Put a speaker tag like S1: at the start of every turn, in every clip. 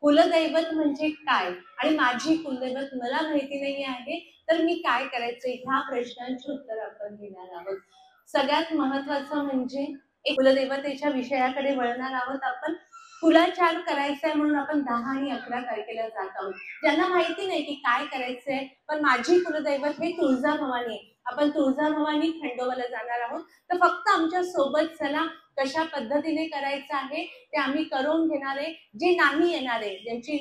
S1: कुलदैवत म्हणजे काय आणि माझी कुलदैवत मला माहिती नाही आहे, तर मी काय करायचं, ह्या प्रश्नांची उत्तर आपण घेणार आहोत. सगळ्यात महत्वाचं म्हणजे एक कुलदेवतेच्या विषयाकडे वळणार आहोत आपण. कुलाचार करायचा आहे म्हणून आपण 10 आणि 11 तारखेला जात आहोत. ज्यांना माहिती नाही की काय करायचंय, पण माझी कुलदैवत हे तुळजाभवानी आहे, आपण तुळजाभवानी खंडोबाला जाणार आहोत. तर फक्त आमच्या सोबत चला. कशा पद्धतीने करायचं आहे ते आम्ही करून घेणार आहे. जे नाही येणार आहे, ज्यांची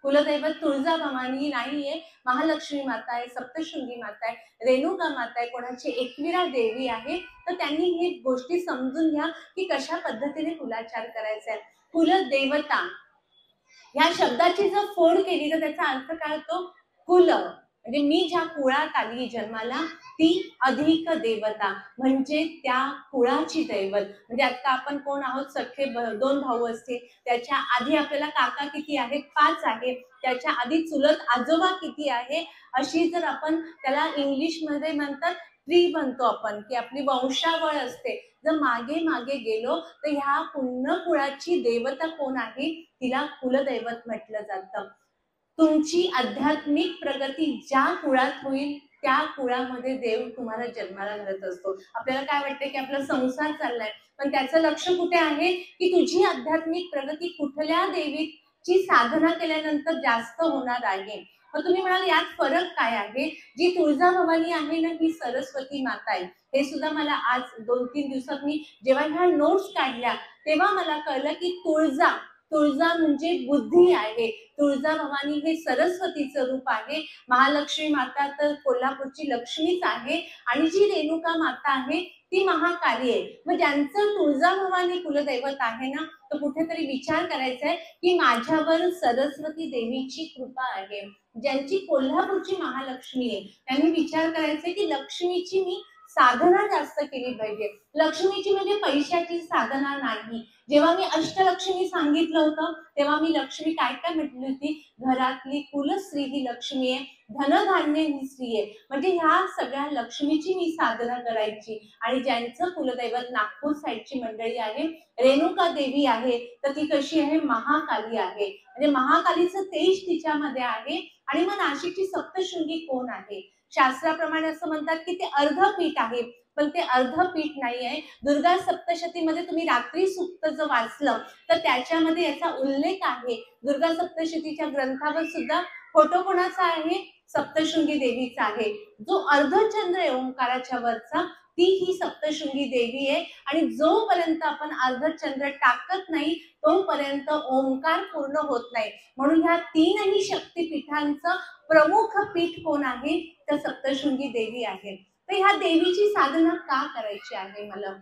S1: कुलदैवत तुळजाभवानी नाहीये, महालक्ष्मी माता आहे, सप्तशृंगी माता आहे, रेणुका माता आहे, कोणाची एकविरा देवी आहे, तर त्यांनी ही गोष्टी समजून घ्या की कशा पद्धतीने कुलाचार करायचा आहे. कुलदेवता ह्या शब्दाची जर फोड केली तर त्याचा अर्थ काय होतो? कुल म्हणजे मी ज्या कुळात आली जन्माला ती अधिक देवता म्हणजे त्या कुळाची दैवत. म्हणजे आता आपण कोण आहोत, सख्खे 2 भाऊ असतील, त्याच्या आधी आपल्याला काका किती आहेत? 5 आहे. त्याच्या आधी चुलत आजोबा किती आहे? अशी जर आपण त्याला इंग्लिश मध्ये म्हणतात ट्री म्हणतो आपण, की आपली वंशावळ असते. जर मागे मागे गेलो तर ह्या पूर्ण कुळाची देवता कोण आहे? तिला कुलदैवत म्हटलं जातं. तुमची आध्यात्मिक प्रगती ज्या कुळात होईल त्या कुळामध्ये देव तुम्हाला जन्माला घालत असतो. आपल्याला काय वाटतं की आपला संसार चाललाय, पण त्याचं लक्ष कुठे आहे की तुझी आध्यात्मिक प्रगती कुठल्या देवीची साधना केल्यानंतर जास्त होणार आहे. मग तुम्ही म्हणाल यात फरक काय आहे? जी तुळजाभवानी आहे ना, ही सरस्वती माता आहे. हे सुद्धा मला आज 2-3 दिवसात मी जेव्हा ह्या नोट्स काढल्या तेव्हा मला कळलं की तुळजा म्हणजे बुद्धी आहे. तुळजाभवानी हे सरस्वतीचं रूप आहे. महालक्ष्मी माता तर कोल्हापूरची लक्ष्मीच आहे आणि जी रेणुका माता आहे ती महाकाली आहे. मग ज्यांचं तुळजाभवानी कुलदैवत आहे ना, तर कुठेतरी विचार करायचा आहे की माझ्यावर सरस्वती देवीची कृपा आहे. ज्यांची कोल्हापूरची महालक्ष्मी आहे त्यांनी विचार करायचा की लक्ष्मीची मी साधना जास्त केली पाहिजे. लक्ष्मीची म्हणजे पैशाची साधना नाही. जेव्हा मी अष्टलक्ष्मी सांगितलं होतं तेव्हा मी लक्ष्मी काय काय म्हटली होती? घरातली कुलस्त्री ही लक्ष्मी आहे, धनधान्य ही स्त्री आहे. म्हणजे ह्या सगळ्या लक्ष्मीची मी साधना करायची. आणि ज्यांचं कुलदैवत नागपूर साईडची मंडळी आहे, रेणुका देवी आहे, तर ती कशी आहे? महाकाली आहे. म्हणजे महाकालीचं तेज तिच्यामध्ये आहे. आणि मग नाशिकची सप्तशृंगी कोण आहे? शास्त्राप्रमाणे असं म्हणतात की ते अर्धपीठ आहे, पण ते अर्धपीठ नाही आहे. दुर्गा सप्तशतीमध्ये तुम्ही रात्री सूक्त जर वाचलं तर त्याच्यामध्ये याचा उल्लेख आहे. दुर्गा सप्तशतीच्या ग्रंथावर सुद्धा फोटो कोणाचा आहे? सप्तशृंगी देवीचा आहे. जो अर्धचंद्र आहे ओंकाराच्या वरचा, ती ही सप्तशृंगी देवी आहे. आणि जोपर्यंत आपण अर्धचंद्र टाकत नाही तोपर्यंत ओंकार पूर्ण होत नाही. म्हणून ह्या 3ही शक्तिपीठांचं प्रमुख पीठ कोण आहे? तर सप्तशृंगी देवी आहे. तर ह्या देवीची साधना का करायची आहे मला?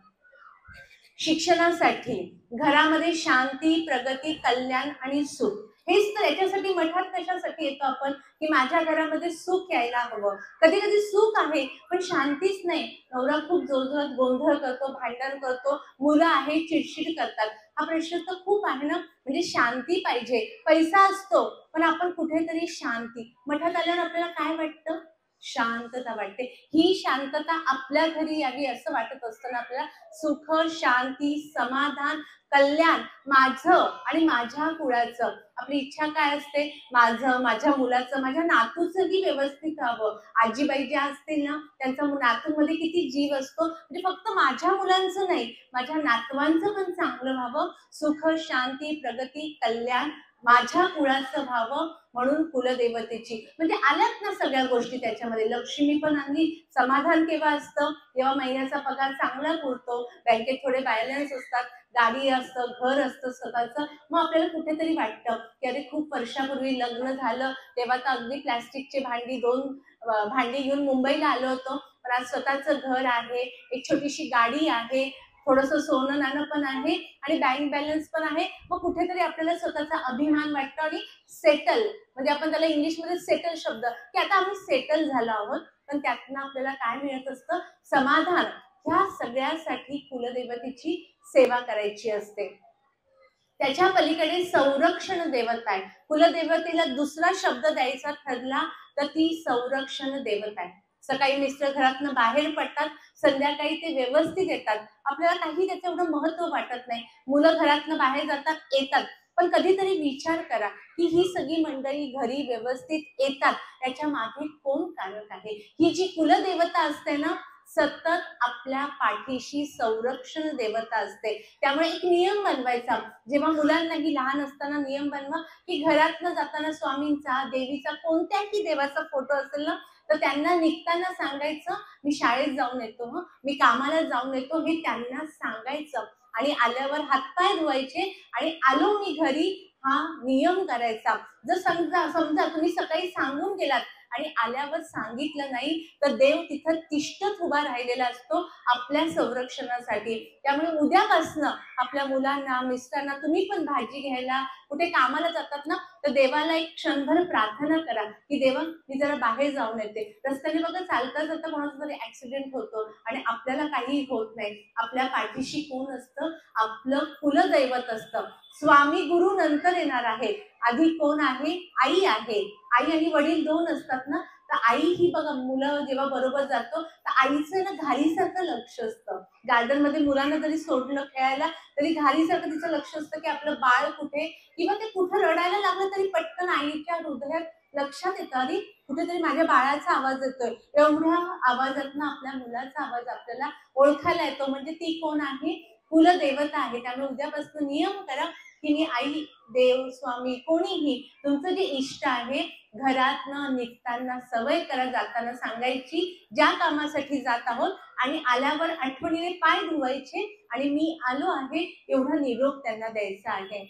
S1: शिक्षणासाठी, घरामध्ये शांती, प्रगती, कल्याण आणि सुख. हेच तर याच्यासाठी मठात कशासाठी येतो आपण? की माझ्या घरामध्ये सुख यायला हवं. कधी कधी सुख आहे पण शांतीच नाही. नवरा खूप जोरजोरात गोंधळ करतो, भांडण करतो, मुलं आहे चिडचिड करतात. हा प्रश्न तर खूप आहे ना. म्हणजे शांती पाहिजे. पैसा असतो पण आपण कुठेतरी शांती. मठात आल्यावर आपल्याला काय वाटतं? शांतता वाटते. ही शांतता आपल्या घरी यावी असं वाटत असतं ना आपल्याला. सुख, शांती, समाधान, कल्याण माझं आणि माझ्या कुळाचं. आपली इच्छा काय असते? माझं, माझ्या मुलाचं, माझ्या नातूचंही व्यवस्थित हवं. आजीबाई ज्या असतील ना त्यांचा नातूमध्ये किती जीव असतो. म्हणजे फक्त माझ्या मुलांचं नाही, माझ्या नातवांचं पण चांगलं व्हावं. सुख, शांती, प्रगती, कल्याण माझ्या कुळाचं व्हावं म्हणून कुलदेवतेची. म्हणजे आल्यात ना सगळ्या गोष्टी त्याच्यामध्ये. लक्ष्मी पण आली. समाधान केव्हा असतं? जेव्हा महिन्याचा पगार चांगला पुरतो, बँकेत थोडे बॅलन्स असतात, गाडी असतं, घर असतं स्वतःचं. मग आपल्याला कुठेतरी वाटतं की अरे खूप वर्षापूर्वी लग्न झालं तेव्हा तर अगदी प्लॅस्टिकचे भांडी 2 भांडी घेऊन मुंबईला आलो होतो, पण आज स्वतःचं घर आहे, एक छोटीशी गाडी आहे, थोडंसं सोनं नाणं पण आहे आणि बँक बॅलन्स पण आहे. मग कुठेतरी आपल्याला स्वतःचा अभिमान वाटतो आणि सेटल, म्हणजे आपण त्याला इंग्लिशमध्ये सेटल शब्द, की आता आम्ही सेटल झालो आहोत. पण त्यातनं आपल्याला काय मिळत असतं? समाधान. ह्या सगळ्यासाठी कुलदेवतेची सेवा करायची असते. त्याच्या पलीकडे संरक्षण देवता आहे. कुलदेवतेला दुसरा शब्द द्यायचा ठरला तर ती संरक्षण देवता आहे. सकाळी मिस्टर घरातनं बाहेर पडतात, संध्याकाळी ते व्यवस्थित येतात. आपल्याला काही त्याचं एवढं महत्व वाटत नाही. मुलं घरातनं बाहेर जातात, येतात, पण कधीतरी विचार करा की ही सगळी मंडळी घरी व्यवस्थित येतात त्याच्या मागे कोण कारक आहे. ही जी कुलदेवता असते ना, सतत आपल्या पाठीशी संरक्षण देवता असते. त्यामुळे एक नियम बनवायचा, जेव्हा मुलांनाही लहान असताना नियम बनवा की घरातनं जाताना स्वामींचा, देवीचा, कोणत्याही देवाचा फोटो असेल ना, तर त्यांना निघताना सांगायचं मी शाळेत जाऊन येतो, मी कामाला जाऊन येतो, हे त्यांना सांगायचं. आणि आल्यावर हातपाय धुवायचे आणि आलो मी घरी हा नियम करायचा. जर समजा तुम्ही सकाळी सांगून गेलात आणि आल्यावर सांगितलं नाही तर देव तिथं तिष्ठत उभा राहिलेला असतो आपल्या संरक्षणासाठी. त्यामुळे उद्यापासनं आपल्या मुलांना, मिस्टरांना तुम्ही पण भाजी घ्यायला कुठे कामाला जातात ना, तर देवाला एक क्षणभर प्रार्थना करा की देवा मी जरा बाहेर जाऊन येते. रस्त्याने बघा चालता जाता कोणाचा तरी ऍक्सिडेंट होतो आणि आपल्याला काही होत नाही. आपल्या पाठीशी कोण असतं? आपलं कुलदैवत असतं. स्वामी गुरु नंतर येणार आहे, आधी कोण आहे? आई आहे. आई आणि वडील दोन असतात ना, तर आई ही बघा मुलं जेव्हा बरोबर जातो तर आईचं ना घारीसारखं लक्ष असतं. गार्डन मध्ये मुलांना जरी सोडलं खेळायला तरी घारीसारखं तिचं लक्ष असतं की आपलं बाळ कुठे, किंवा ते कुठं रडायला लागलं तरी पटकन आईच्या हृदयात लक्षात येतं अरे कुठेतरी माझ्या बाळाचा आवाज येतोय. एवढ्या आवाजातनं आपल्या मुलाचा आवाज आपल्याला ओळखायला येतो. म्हणजे ती कोण आहे? कुलदेवता आहे. त्यामुळे उद्यापासून नियम करा की मी आई, देव, स्वामी कोणीही तुमचं जे इष्ट आहे घरातनं निघताना सवय करा, जाताना सांगायची ज्या कामासाठी जात आहोत, आणि आल्यावर आठवणीने पाय धुवायचे आणि मी आलो आहे एवढा निरोप त्यांना द्यायचा आहे.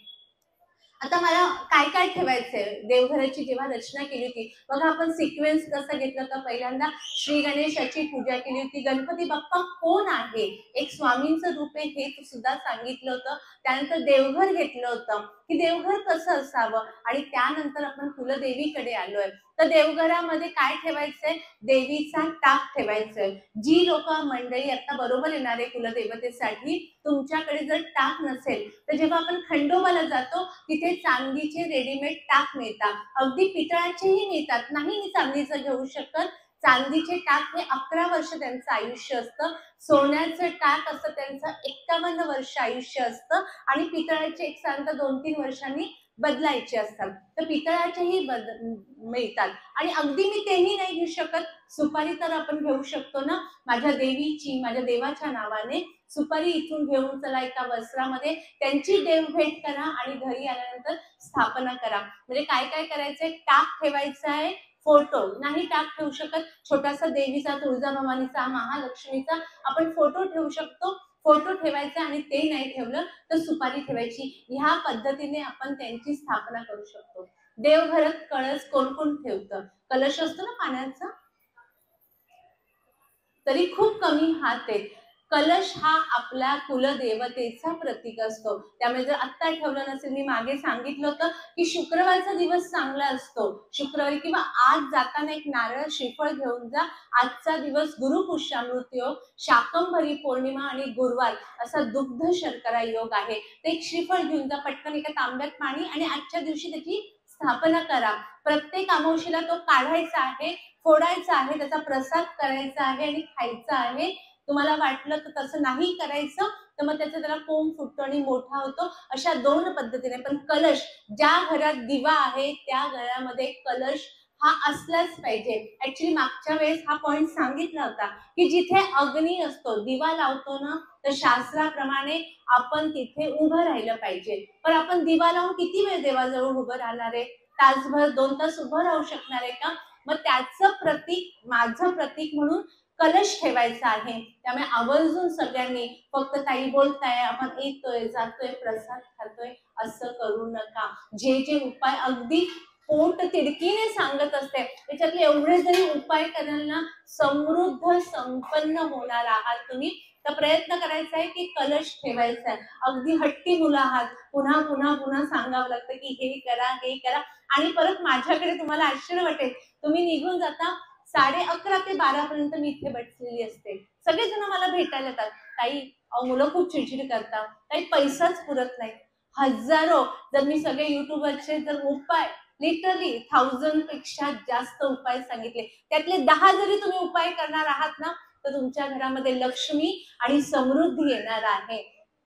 S1: आता मला काय काय ठेवायचंय देवघराची जेव्हा रचना केली होती बघा, आपण सिक्वेन्स कसा घेतला होता. पहिल्यांदा श्री गणेशाची पूजा केली होती. गणपती बाप्पा कोण आहे, एक स्वामींचं रूप आहे हे सुद्धा सांगितलं होतं. त्यानंतर देवघर घेतलं होतं की देवघर कसं असावं, आणि त्यानंतर आपण कुलदेवीकडे आलोय. तर देवघरामध्ये काय ठेवायचंय? देवीचा टाक ठेवायचंय. जी लोक मंडळी आता बरोबर येणारे कुलदेवतेसाठी, तुमच्याकडे जर टाक नसेल तर जेव्हा आपण खंडोबाला जातो तिथे चांदीचे रेडीमेड टाक मिळतात, अगदी पितळाचेही मिळतात. नाही मी चांदीचं घेऊ शकत, चांदीचे टाक हे 11 वर्ष त्यांचं आयुष्य असतं. सोन्याचं टाक असतं त्यांचं 51 वर्ष आयुष्य असतं, आणि पितळाचे एक साधारणतः 2-3 वर्षांनी बदलायचे असतात. तर पितळाचेही मिळतात. आणि अगदी मी तेही नाही घेऊ शकत, सुपारी तर आपण घेऊ शकतो ना, माझ्या देवीची, माझ्या देवाच्या नावाने सुपारी इथून घेऊन चला एका वस्त्रामध्ये त्यांची देवभेट करा आणि घरी आल्यानंतर स्थापना करा. म्हणजे काय काय करायचंय? टाक ठेवायचा आहे. फोटो नाही टाक ठेवू शकत, छोटासा देवीचा, तुळजाभवानीचा, महालक्ष्मीचा आपण फोटो ठेवू शकतो. फोटो ठेवायचा, आणि ते नाही ठेवलं तर सुपारी ठेवायची. ह्या पद्धतीने आपण त्यांची स्थापना करू शकतो. देवघरात कळस कोण कोण ठेवतं? कलश असतो ना पाण्याचा, तरी खूप कमी हात आहेत. कलश हा आपल्या कुलदेवतेचा प्रतीक असतो. त्यामुळे जर आत्ता ठेवलं नसेल, मी मागे सांगितलं होतं की शुक्रवारचा दिवस चांगला असतो. शुक्रवारी किंवा आज जाताना एक नारळ, श्रीफळ घेऊन जा. आजचा दिवस गुरुपुष्यामृत योग, शाकंभरी पौर्णिमा आणि गुरुवार असा दुग्ध शर्करा योग आहे. ते एक श्रीफळ घेऊन जा, पटकन एका तांब्यात पाणी, आणि आजच्या दिवशी त्याची स्थापना करा. प्रत्येक अमावस्येला तो काढायचा आहे, फोडायचा आहे, त्याचा प्रसाद करायचा आहे आणि खायचा आहे. तुम्हाला वाटलं तर तसं नाही करायचं तर मग त्याचा त्याला कोंब फुटतो आणि मोठा होतो. अशा 2 पद्धतीने. पण कलश, ज्या घरात दिवा आहे त्या घरामध्ये कलश हा असलाच पाहिजे. ऍक्च्युली मागच्या वेळेस हा पॉइंट सांगितला होता की जिथे अग्नी असतो, दिवा लावतो ना, तर शास्त्राप्रमाणे आपण तिथे उभं राहिलं पाहिजे. पण आपण दिवा लावून किती वेळ देवाजवळ उभं राहणार आहे? तासभर, 2 तास उभं राहू शकणार आहे का? मग त्याचं प्रतीक, माझं प्रतीक म्हणून कलश ठेवायचा आहे. त्यामुळे आवर्जून सगळ्यांनी, फक्त ताई बोलताय, आपण येतोय जातोय प्रसाद खातोय असं करू नका. जे जे उपाय अगदी पोट तिडकीने सांगत असते त्याच्यातले एवढे जरी उपाय कराल ना, समृद्ध संपन्न होणार आहात तुम्ही. तर प्रयत्न करायचा आहे की कलश ठेवायचा आहे. अगदी हट्टी मुलं आहात, पुन्हा पुन्हा पुन्हा सांगावं लागतं की हे करा हे करा. आणि परत माझ्याकडे तुम्हाला आश्चर्य वाटेल, तुम्ही निघून जाता 11:30 ते 12 पर्यंत मी इथे बसलेली असते. सगळेजण मला भेटायला येतात, ताई मुलं खूप चिडचिड करतात, ताई पैसाच पुरत नाही. हजारो, जर मी सगळे युट्यूबरचे जर उपाय, लिटरली 1000 पेक्षा जास्त उपाय सांगितले, त्यातले 10 जरी तुम्ही उपाय करणार आहात ना, तर तुमच्या घरामध्ये लक्ष्मी आणि समृद्धी येणार आहे.